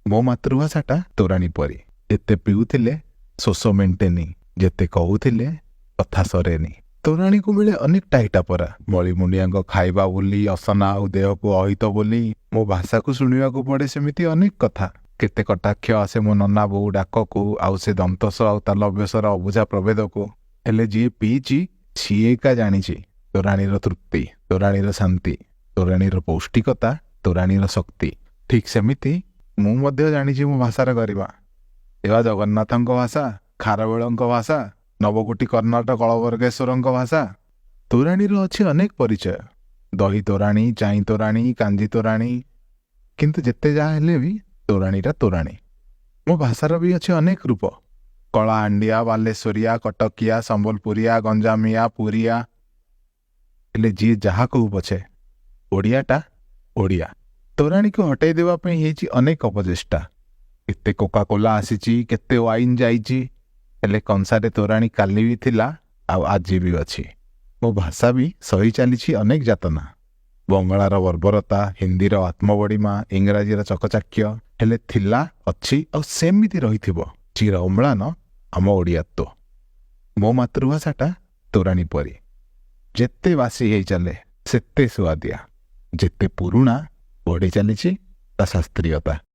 ମୋ ମାତୃଭାଷାଟା ତୋରାଣୀ ପରି। ଯେତେ ପିଉଥିଲେ ଶୋଷ ମେଣ୍ଟେନି, ଯେତେ କହୁଥିଲେ କଥା ସରେନି। ତୋରାଣୀକୁ ମିଳେ ଅନେକ ଟାଇଟା ପରା। ମଳିମୁଣ୍ଡିଆଙ୍କ ଖାଇବା ବୋଲି, ଅସନା ଆଉ ଦେହକୁ ଅହିତ ବୋଲି ମୋ ଭାଷାକୁ ଶୁଣିବାକୁ ପଡ଼େ ସେମିତି ଅନେକ କଥା। କେତେ କଟାକ୍ଷ ଆସେ ମୋ ନନା ବୋଉ ଡାକକୁ, ଆଉ ସେ ଦନ୍ତସ ଆଉ ତାଲବ୍ୟସର ଅବୁଝା ପ୍ରଭେଦକୁ। ହେଲେ ଯିଏ ପିଇଛି ସିଏ ଏକା ଜାଣିଛି ତୋରାଣୀର ତୃପ୍ତି, ତୋରାଣୀର ଶାନ୍ତି, ତୋରାଣୀର ପୌଷ୍ଟିକତା, ତୋରାଣୀର ଶକ୍ତି। ଠିକ୍ ସେମିତି ମୁଁ ମଧ୍ୟ ଜାଣିଛି ମୋ ଭାଷାର କରିବା। ଏବା ଜଗନ୍ନାଥଙ୍କ ଭାଷା, ଖାରବେଳଙ୍କ ଭାଷା, ନବକୋଟି କର୍ଣ୍ଣାଟ କଳବର୍ଗେଶ୍ୱରଙ୍କ ଭାଷା। ତୋରାଣୀର ଅଛି ଅନେକ ପରିଚୟ। ଦହି ତୋରାଣୀ, ଚାଇଁ ତୋରାଣୀ, କାଞ୍ଜି ତୋରାଣୀ। କିନ୍ତୁ ଯେତେ ଯାହା ହେଲେ ବି ତୋରାଣୀଟା ତୋରାଣୀ। ମୋ ଭାଷାର ବି ଅଛି ଅନେକ ରୂପ। କଳାହାଣ୍ଡିଆ, ବାଲେଶ୍ୱରିଆ, କଟକିଆ, ସମ୍ବଲପୁରିଆ, ଗଞ୍ଜାମିଆ, ପୁରିଆ। ହେଲେ ଯିଏ ଯାହା କହୁ ପଛେ ଓଡ଼ିଆଟା ଓଡ଼ିଆ। ତୋରାଣୀକୁ ହଟେଇ ଦେବା ପାଇଁ ହେଇଛି ଅନେକ ଅପଚେଷ୍ଟା। କେତେ କୋକାକୋଲା ଆସିଛି, କେତେ ୱାଇନ୍ ଯାଇଛି, ହେଲେ କଂସାରେ ତୋରାଣୀ କାଲି ବି ଥିଲା ଆଉ ଆଜି ବି ଅଛି। ମୋ ଭାଷା ବି ସହି ଚାଲିଛି ଅନେକ ଯାତନା। ବଙ୍ଗଳାର ବର୍ବରତା, ହିନ୍ଦୀର ଆତ୍ମବଡ଼ିମା, ଇଂରାଜୀର ଚକଚାକ୍ୟ, ହେଲେ ଥିଲା, ଅଛି ଆଉ ସେମିତି ରହିଥିବ ଚିର ଅମ୍ଳାନ ଆମ ଓଡ଼ିଆତ୍ୱ। ମୋ ମାତୃଭାଷାଟା ତୋରାଣୀ ପରି। ଯେତେ ବାସି ହେଇ ଚାଲେ ସେତେ ସୁଆଦିଆ, ଯେତେ ପୁରୁଣା ବଢ଼ି ଚାଲିଛି ତା ଶାସ୍ତ୍ରୀୟତା।